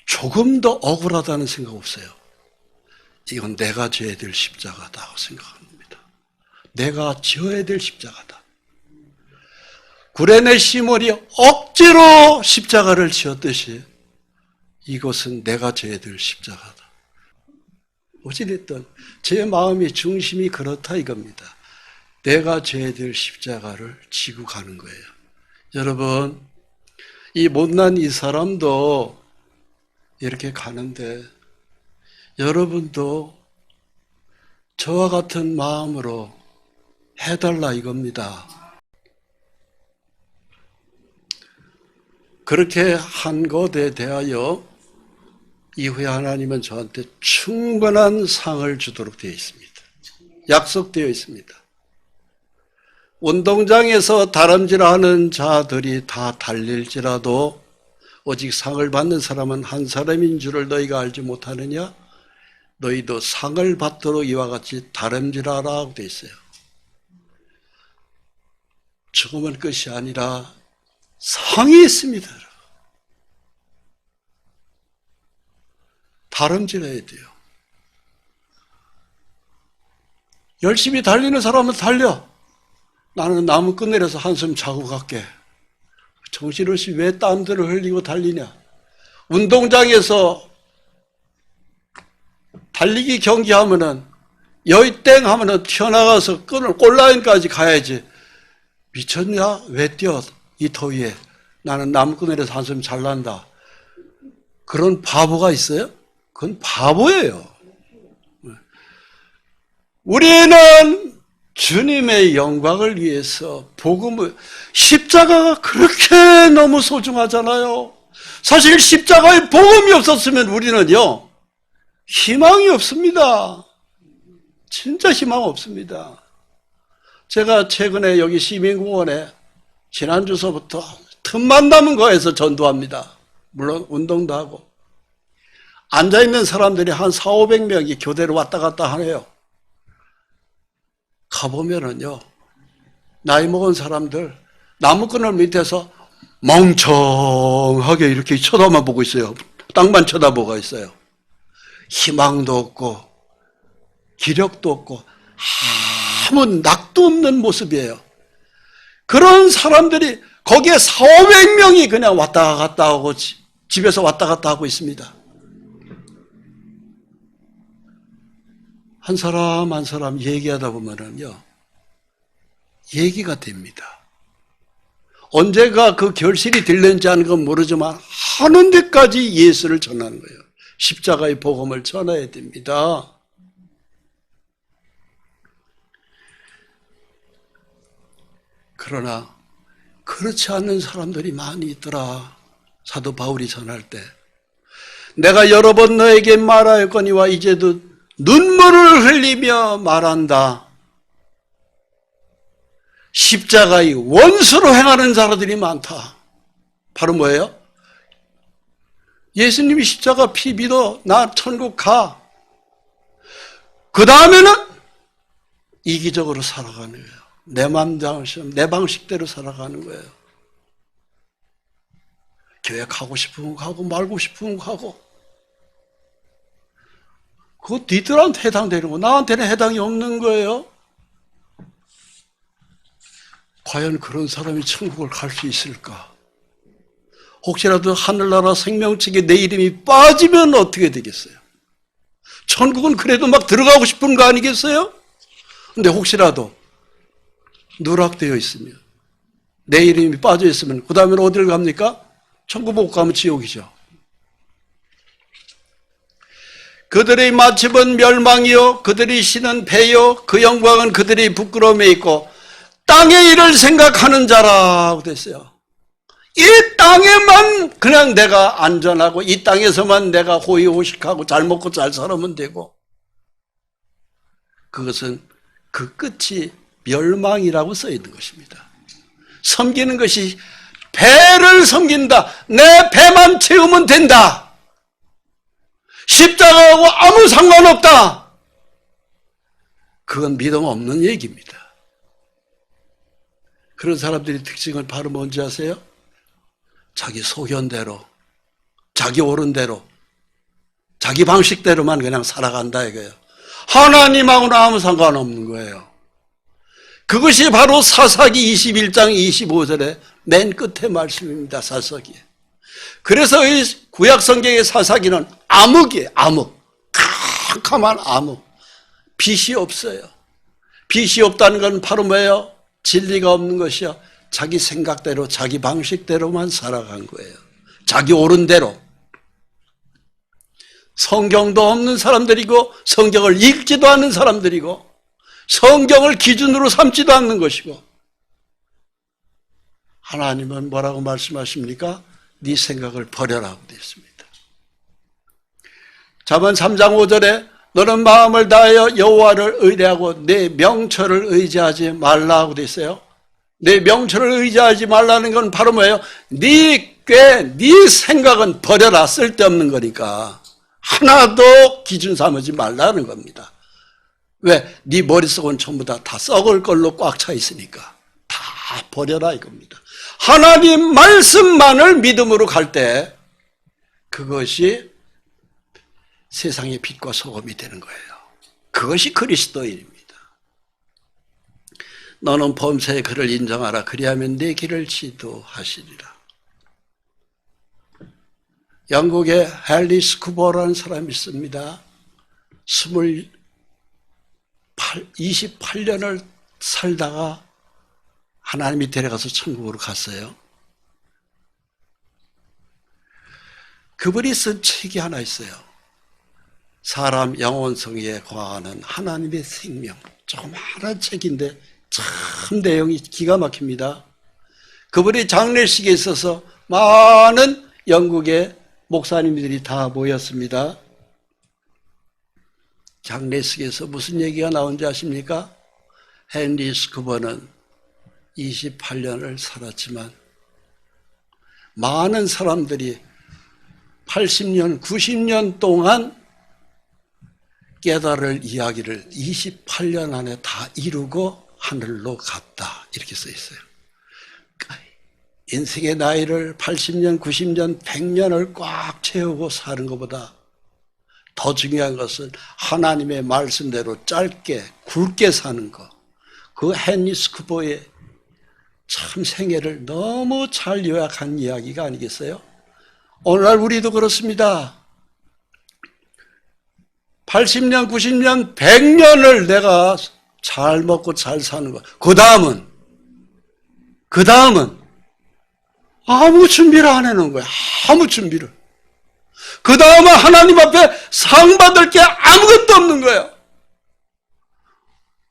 조금 더 억울하다는 생각 없어요. 이건 내가 져야 될 십자가다고 생각합니다. 내가 지어야 될 십자가다. 구레네 시몬이 억지로 십자가를 지었듯이 이것은 내가 져야 될 십자가다. 어찌됐든 제 마음의 중심이 그렇다 이겁니다. 내가 져야 될 십자가를 지고 가는 거예요. 여러분, 이 못난 이 사람도 이렇게 가는데 여러분도 저와 같은 마음으로 해달라 이겁니다. 그렇게 한 것에 대하여 이후에 하나님은 저한테 충분한 상을 주도록 되어 있습니다. 약속되어 있습니다. 운동장에서 다람질하는 자들이 다 달릴지라도 오직 상을 받는 사람은 한 사람인 줄을 너희가 알지 못하느냐? 너희도 상을 받도록 이와 같이 다람질하라 하고 되어 있어요. 죽으면 끝이 아니라 상이 있습니다. 다람질해야 돼요. 열심히 달리는 사람은 달려. 나는 나무 끝내려서 한숨 자고 갈게. 정신없이 왜 땀들을 흘리고 달리냐. 운동장에서 달리기 경기하면은 여의땡 하면은 튀어나가서 골라인까지 가야지. 미쳤냐? 왜 뛰어? 이 더위에. 나는 나무 끝내려서 한숨 잘난다. 그런 바보가 있어요? 그건 바보예요. 우리는 주님의 영광을 위해서 복음을, 십자가가 그렇게 너무 소중하잖아요. 사실 십자가에 복음이 없었으면 우리는요, 희망이 없습니다. 진짜 희망 없습니다. 제가 최근에 여기 시민공원에 지난주서부터 틈만 남은 거에서 전도합니다. 물론 운동도 하고. 앉아있는 사람들이 한 400~500명이 교대로 왔다 갔다 하네요. 가보면은요, 나이 먹은 사람들 나무그늘 밑에서 멍청하게 이렇게 쳐다만 보고 있어요. 땅만 쳐다보고 있어요. 희망도 없고 기력도 없고 아무 낙도 없는 모습이에요. 그런 사람들이 거기에 400~500명이 그냥 왔다 갔다 하고 집에서 왔다 갔다 하고 있습니다. 한 사람 한 사람 얘기하다 보면은요, 얘기가 됩니다. 언제가 그 결실이 될는지 하는 건 모르지만 하는 데까지 예수를 전하는 거예요. 십자가의 복음을 전해야 됩니다. 그러나 그렇지 않는 사람들이 많이 있더라. 사도 바울이 전할 때 내가 여러 번 너에게 말하였거니와 이제도 눈물을 흘리며 말한다. 십자가의 원수로 행하는 자들이 많다. 바로 뭐예요? 예수님이 십자가 피 믿어 나 천국 가. 그 다음에는 이기적으로 살아가는 거예요. 내 맘대로 내 방식대로 살아가는 거예요. 교회 가고 싶으면 가고 말고 싶으면 가고. 그거 니들한테 해당되는 거, 나한테는 해당이 없는 거예요. 과연 그런 사람이 천국을 갈 수 있을까? 혹시라도 하늘나라 생명책에 내 이름이 빠지면 어떻게 되겠어요? 천국은 그래도 막 들어가고 싶은 거 아니겠어요? 근데 혹시라도 누락되어 있으면, 내 이름이 빠져 있으면 그 다음에는 어디를 갑니까? 천국 못 가면 지옥이죠. 그들의 마침은 멸망이요 그들의 신은 패요 그 영광은 그들의 부끄러움에 있고 땅의 일을 생각하는 자라고 됐어요. 이 땅에만 그냥 내가 안전하고 이 땅에서만 내가 호의호식하고 잘 먹고 잘 살면 되고, 그것은 그 끝이 멸망이라고 써 있는 것입니다. 섬기는 것이 배를 섬긴다. 내 배만 채우면 된다. 십자가하고 아무 상관없다. 그건 믿음 없는 얘기입니다. 그런 사람들의 특징은 바로 뭔지 아세요? 자기 소견대로, 자기 옳은 대로, 자기 방식대로만 그냥 살아간다 이거예요. 하나님하고는 아무 상관없는 거예요. 그것이 바로 사사기 21장 25절의 맨 끝에 말씀입니다. 사사기. 그래서 이 구약성경의 사사기는 암흑이에요. 암흑. 캄캄한 암흑. 빛이 없어요. 빛이 없다는 건 바로 뭐예요? 진리가 없는 것이요. 자기 생각대로 자기 방식대로만 살아간 거예요. 자기 옳은 대로. 성경도 없는 사람들이고 성경을 읽지도 않는 사람들이고 성경을 기준으로 삼지도 않는 것이고 하나님은 뭐라고 말씀하십니까? 네 생각을 버려라고 되어 있습니다. 잠언 3장 5절에 너는 마음을 다하여 여호와를 의뢰하고 내 명철을 의지하지 말라고 되어 있어요. 내 명철을 의지하지 말라는 건 바로 뭐예요? 네 생각은 버려라. 쓸데없는 거니까. 하나도 기준 삼지 말라는 겁니다. 왜? 네 머릿속은 전부 다 썩을 걸로 꽉 차 있으니까 다 버려라 이겁니다. 하나님 말씀만을 믿음으로 갈 때 그것이 세상의 빛과 소금이 되는 거예요. 그것이 그리스도인입니다. 너는 범사의 그를 인정하라. 그리하면 내 길을 지도하시리라. 영국의 앨리스 쿠버라는 사람이 있습니다. 28년을 살다가 하나님이 데려가서 천국으로 갔어요. 그분이 쓴 책이 하나 있어요. 사람 영혼성에 관한 하나님의 생명. 조그마한 책인데 참 내용이 기가 막힙니다. 그분이 장례식에 있어서 많은 영국의 목사님들이 다 모였습니다. 장례식에서 무슨 얘기가 나온지 아십니까? 헨리 스쿠버는 28년을 살았지만 많은 사람들이 80년, 90년 동안 깨달을 이야기를 28년 안에 다 이루고 하늘로 갔다. 이렇게 써 있어요. 인생의 나이를 80년, 90년, 100년을 꽉 채우고 사는 것보다 더 중요한 것은 하나님의 말씀대로 짧게, 굵게 사는 것. 그 헨리 스쿠버의 참 생애를 너무 잘 요약한 이야기가 아니겠어요? 오늘날 우리도 그렇습니다. 80년, 90년, 100년을 내가 잘 먹고 잘 사는 것. 그 다음은 아무 준비를 안 해놓은 거야. 아무 준비를. 그 다음은 하나님 앞에 상 받을 게 아무것도 없는 거야.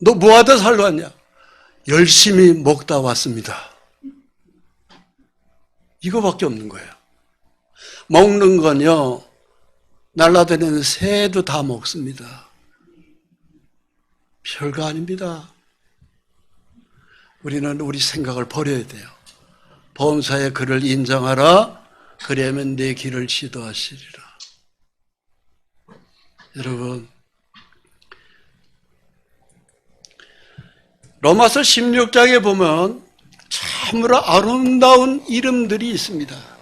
너 뭐 하다 살러 왔냐? 열심히 먹다 왔습니다. 이거밖에 없는 거예요. 먹는 건요, 날라다니는 새도 다 먹습니다. 별거 아닙니다. 우리는 우리 생각을 버려야 돼요. 범사의 그를 인정하라. 그러면 내 길을 지도하시리라. 여러분, 로마서 16장에 보면 참으로 아름다운 이름들이 있습니다.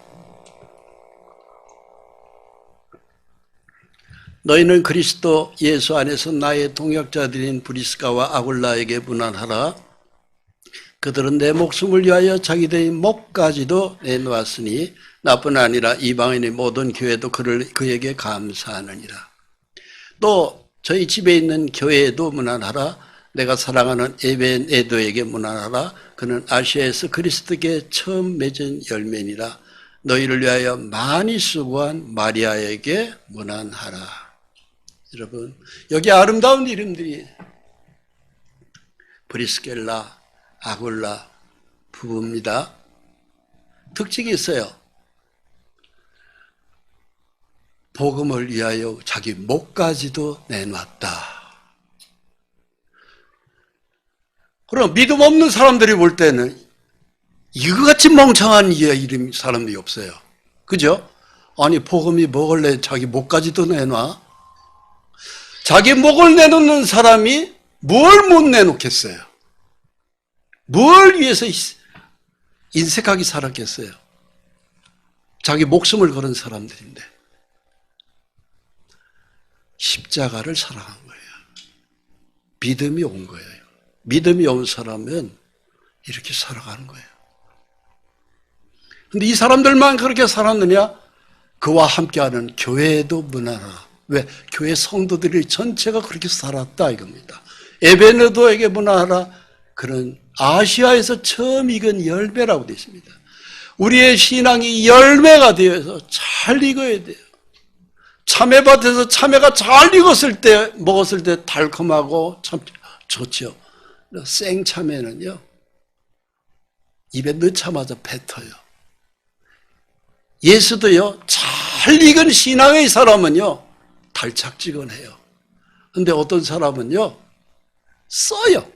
너희는 그리스도 예수 안에서 나의 동역자들인 브리스가와 아굴라에게 문안하라. 그들은 내 목숨을 위하여 자기들의 목까지도 내놓았으니 나뿐 아니라 이방인의 모든 교회도 그에게 감사하느니라. 또 저희 집에 있는 교회에도 문안하라. 내가 사랑하는 에벤에도에게 문안하라. 그는 아시아에서 그리스도께 처음 맺은 열매니라. 너희를 위하여 많이 수고한 마리아에게 문안하라. 여러분, 여기 아름다운 이름들이 브리스겔라, 아굴라 부부입니다. 특징이 있어요. 복음을 위하여 자기 목까지도 내놨다. 그럼 믿음 없는 사람들이 볼 때는 이거같이 멍청한 이름 사람들이 없어요. 그죠? 아니 복음이 뭐길래 자기 목까지도 내놔? 자기 목을 내놓는 사람이 뭘 못 내놓겠어요? 뭘 위해서 인색하게 살았겠어요? 자기 목숨을 걸은 사람들인데 십자가를 사랑한 거예요. 믿음이 온 거예요. 믿음이 온 사람은 이렇게 살아가는 거예요. 근데 이 사람들만 그렇게 살았느냐? 그와 함께하는 교회에도 문안하라. 왜? 교회 성도들이 전체가 그렇게 살았다 이겁니다. 에베네도에게 문화하라. 그런 아시아에서 처음 익은 열매라고 되어 있습니다. 우리의 신앙이 열매가 되어서 잘 익어야 돼요. 참외밭에서 참외가 잘 익었을 때, 먹었을 때 달콤하고 참 좋죠. 생참외는요, 입에 넣자마자 뱉어요. 예수도요, 잘 익은 신앙의 사람은요, 달짝지근해요. 근데 어떤 사람은요, 써요.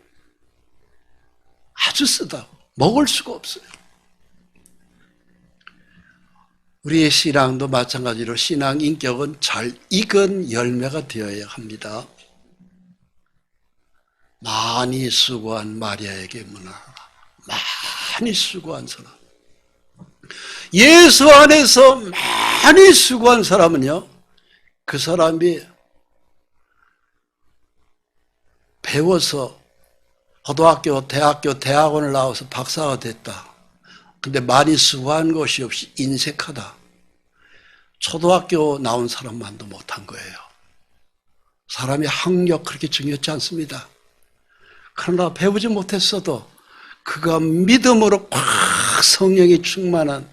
아주 쓰다고. 먹을 수가 없어요. 우리의 신앙도 마찬가지로 신앙 인격은 잘 익은 열매가 되어야 합니다. 많이 수고한 마리아에게 문화하라. 많이 수고한 사람. 예수 안에서 많이 수고한 사람은요, 그 사람이 배워서 고등학교, 대학교, 대학원을 나와서 박사가 됐다. 근데 많이 수고한 것이 없이 인색하다. 초등학교 나온 사람만도 못한 거예요. 사람이 학력 그렇게 중요하지 않습니다. 그러나 배우지 못했어도 그가 믿음으로 꽉 성령이 충만한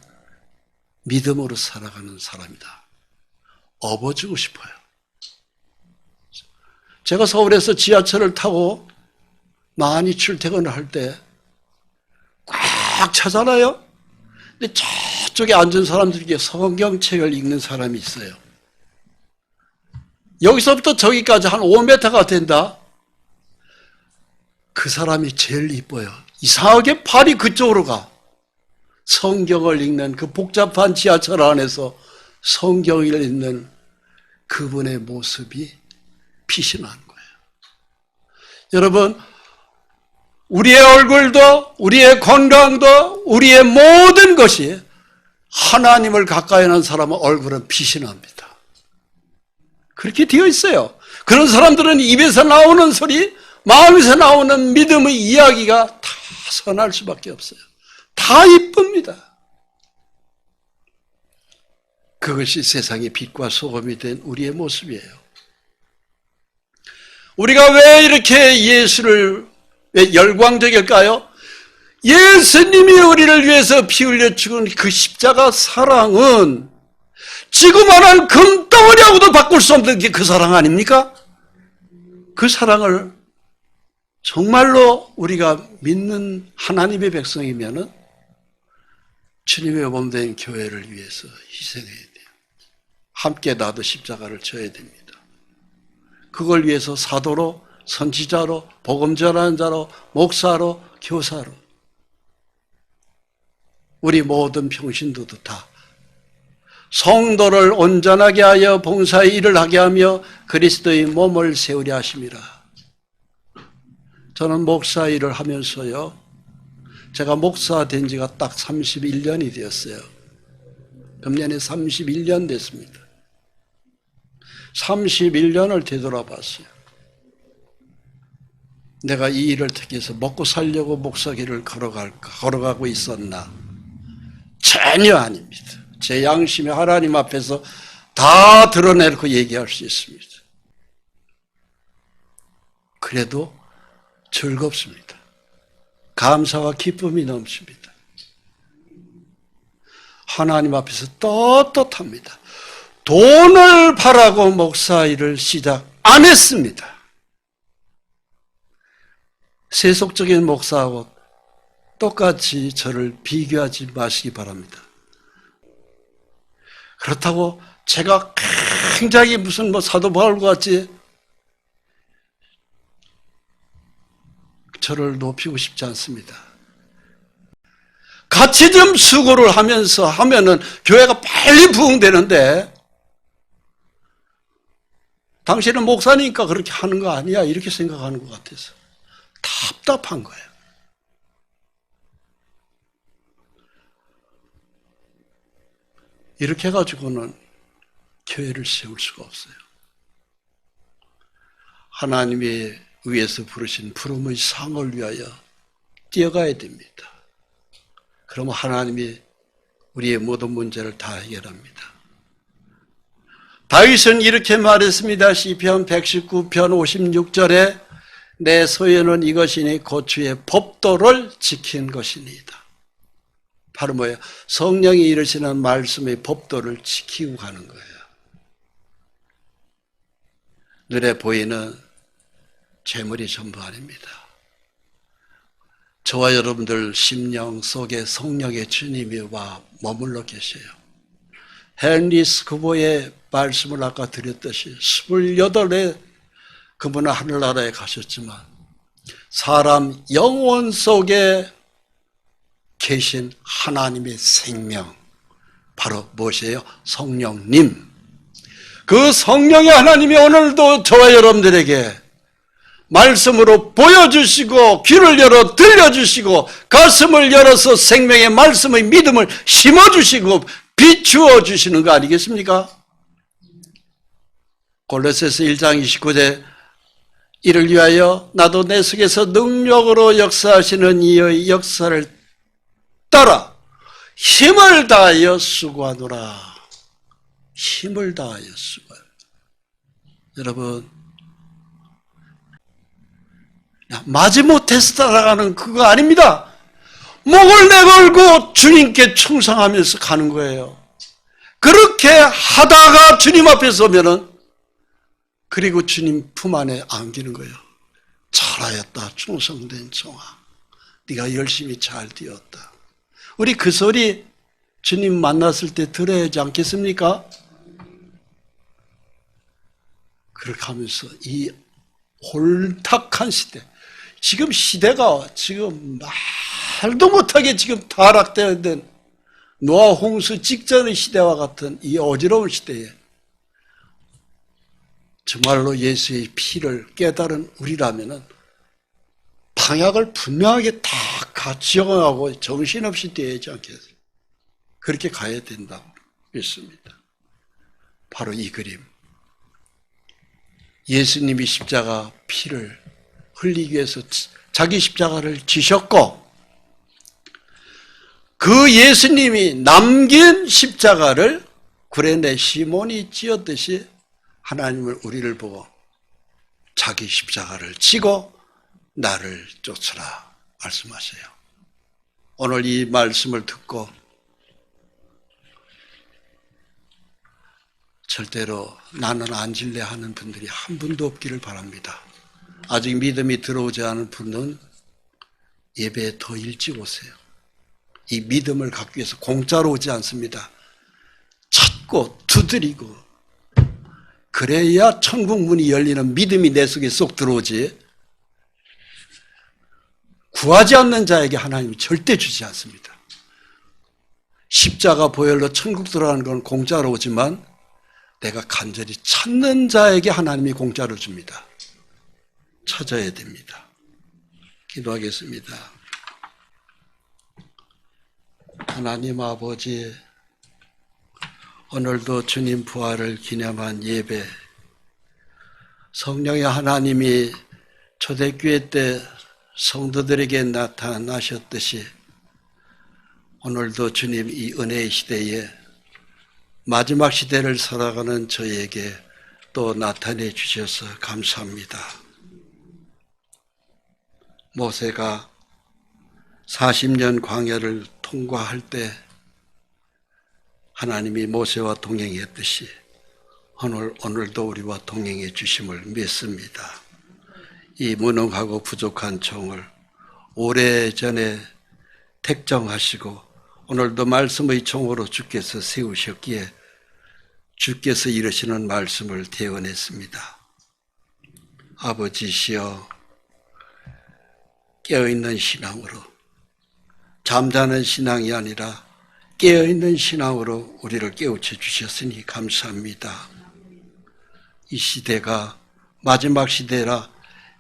믿음으로 살아가는 사람이다. 업어주고 싶어요. 제가 서울에서 지하철을 타고 많이 출퇴근을 할 때 꽉 차잖아요. 근데 저쪽에 앉은 사람들에게 성경책을 읽는 사람이 있어요. 여기서부터 저기까지 한 5m가 된다. 그 사람이 제일 이뻐요. 이상하게 발이 그쪽으로 가. 성경을 읽는 그 복잡한 지하철 안에서 성경을 읽는 그분의 모습이 빛이 나는 거예요. 여러분, 우리의 얼굴도, 우리의 건강도, 우리의 모든 것이 하나님을 가까이 하는 사람의 얼굴은 빛이 납니다. 그렇게 되어 있어요. 그런 사람들은 입에서 나오는 소리, 마음에서 나오는 믿음의 이야기가 다 선할 수밖에 없어요. 다 이쁩니다. 그것이 세상의 빛과 소금이 된 우리의 모습이에요. 우리가 왜 이렇게 예수를 왜 열광적일까요? 예수님이 우리를 위해서 피 흘려 죽은 그 십자가 사랑은 지구만한 금덩어리하고도 바꿀 수 없는 게 그 사랑 아닙니까? 그 사랑을 정말로 우리가 믿는 하나님의 백성이면은 주님의 몸된 교회를 위해서 희생해야 돼요. 함께 나도 십자가를 져야 됩니다. 그걸 위해서 사도로, 선지자로, 복음 전하는 자로, 목사로, 교사로 우리 모든 평신도도 다 성도를 온전하게 하여 봉사의 일을 하게 하며 그리스도의 몸을 세우려 하심이라. 저는 목사 일을 하면서요, 제가 목사 된 지가 딱 31년이 되었어요. 금년에 31년 됐습니다. 31년을 되돌아봤어요. 내가 이 일을 택해서 먹고 살려고 목사길을 걸어가고 있었나? 전혀 아닙니다. 제 양심이 하나님 앞에서 다 드러내고 얘기할 수 있습니다. 그래도 즐겁습니다. 감사와 기쁨이 넘칩니다. 하나님 앞에서 떳떳합니다. 돈을 바라고 목사 일을 시작 안 했습니다. 세속적인 목사하고 똑같이 저를 비교하지 마시기 바랍니다. 그렇다고 제가 굉장히 무슨 사도 바울과 같이 저를 높이고 싶지 않습니다. 같이 좀 수고를 하면은 교회가 빨리 부흥되는데, 당신은 목사니까 그렇게 하는 거 아니야, 이렇게 생각하는 것 같아서 답답한 거예요. 이렇게 해가지고는 교회를 세울 수가 없어요. 하나님이 위에서 부르신 부름의 상을 위하여 뛰어가야 됩니다. 그러면 하나님이 우리의 모든 문제를 다 해결합니다. 다윗은 이렇게 말했습니다. 시편 119편 56절에 내 소유는 이것이니 곧 주의 법도를 지킨 것이니이다. 바로 뭐예요? 성령이 이르시는 말씀의 법도를 지키고 가는 거예요. 눈에 보이는 재물이 전부 아닙니다. 저와 여러분들 심령 속에 성령의 주님이 와 머물러 계셔요. 헨리 스쿠보의 말씀을 아까 드렸듯이 28에 그분은 하늘나라에 가셨지만 사람 영혼 속에 계신 하나님의 생명, 바로 무엇이에요? 성령님. 그 성령의 하나님이 오늘도 저와 여러분들에게 말씀으로 보여주시고 귀를 열어 들려주시고 가슴을 열어서 생명의 말씀의 믿음을 심어주시고 비추어 주시는 거 아니겠습니까? 골로새서 1장 29절 이를 위하여 나도 내 속에서 능력으로 역사하시는 이의 역사를 따라 힘을 다하여 수고하노라. 힘을 다하여 수고하노라. 여러분, 마지못해서 따라가는 그거 아닙니다. 목을 내걸고 주님께 충성하면서 가는 거예요. 그렇게 하다가 주님 앞에 서면은 그리고 주님 품 안에 안기는 거예요. 잘하였다 충성된 종아, 네가 열심히 잘 뛰었다. 우리 그 소리 주님 만났을 때 들어야 하지 않겠습니까? 그렇게 하면서 이 혼탁한 시대, 지금 시대가 지금 말도 못하게 지금 타락되어 있는 노아 홍수 직전의 시대와 같은 이 어지러운 시대에 정말로 예수의 피를 깨달은 우리라면은 방향을 분명하게 다 정하고 정신없이 되지 않겠어요? 그렇게 가야 된다고 믿습니다. 바로 이 그림. 예수님이 십자가 피를 흘리기 위해서 자기 십자가를 지셨고 그 예수님이 남긴 십자가를 구레네 시몬이 찧었듯이 하나님을 우리를 보고 자기 십자가를 지고 나를 쫓으라 말씀하세요. 오늘 이 말씀을 듣고 절대로 나는 안 질래 하는 분들이 한 분도 없기를 바랍니다. 아직 믿음이 들어오지 않은 분은 예배에 더 일찍 오세요. 이 믿음을 갖기 위해서 공짜로 오지 않습니다. 찾고 두드리고 그래야 천국 문이 열리는 믿음이 내 속에 쏙 들어오지, 구하지 않는 자에게 하나님이 절대 주지 않습니다. 십자가 보혈로 천국 들어가는 건 공짜로 오지만 내가 간절히 찾는 자에게 하나님이 공짜로 줍니다. 찾아야 됩니다. 기도하겠습니다. 하나님 아버지, 오늘도 주님 부활을 기념한 예배, 성령의 하나님이 초대교회 때 성도들에게 나타나셨듯이 오늘도 주님 이 은혜의 시대에 마지막 시대를 살아가는 저에게 또 나타내 주셔서 감사합니다. 모세가 40년 광야를 통과할 때 하나님이 모세와 동행했듯이 오늘도 우리와 동행해 주심을 믿습니다. 이 무능하고 부족한 종을 오래전에 택정하시고 오늘도 말씀의 종으로 주께서 세우셨기에 주께서 이르시는 말씀을 대언했습니다. 아버지시여, 깨어있는 신앙으로, 잠자는 신앙이 아니라 깨어있는 신앙으로 우리를 깨우쳐 주셨으니 감사합니다. 이 시대가 마지막 시대라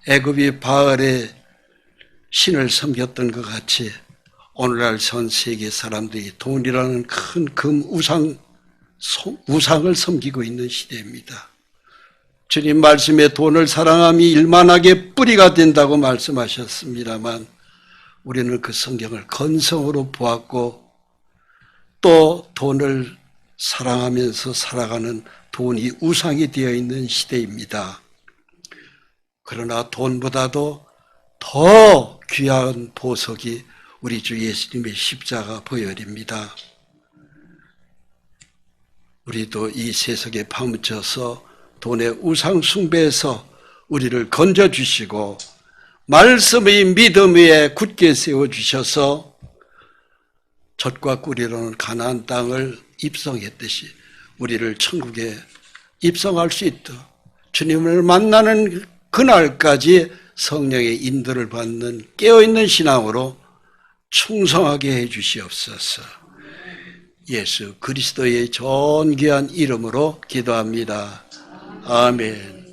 애굽이 바알의 신을 섬겼던 것 같이 오늘날 전 세계 사람들이 돈이라는 큰 금 우상을 섬기고 있는 시대입니다. 주님 말씀에 돈을 사랑함이 일만하게 뿌리가 된다고 말씀하셨습니다만 우리는 그 성경을 건성으로 보았고 또 돈을 사랑하면서 살아가는 돈이 우상이 되어 있는 시대입니다. 그러나 돈보다도 더 귀한 보석이 우리 주 예수님의 십자가 보혈입니다. 우리도 이 세속에 파묻혀서 돈의 우상 숭배에서 우리를 건져주시고 말씀의 믿음 위에 굳게 세워주셔서 젖과 꿀이로는 가나안 땅을 입성했듯이 우리를 천국에 입성할 수 있도록 주님을 만나는 그날까지 성령의 인도를 받는 깨어있는 신앙으로 충성하게 해주시옵소서. 예수 그리스도의 존귀한 이름으로 기도합니다. 아멘.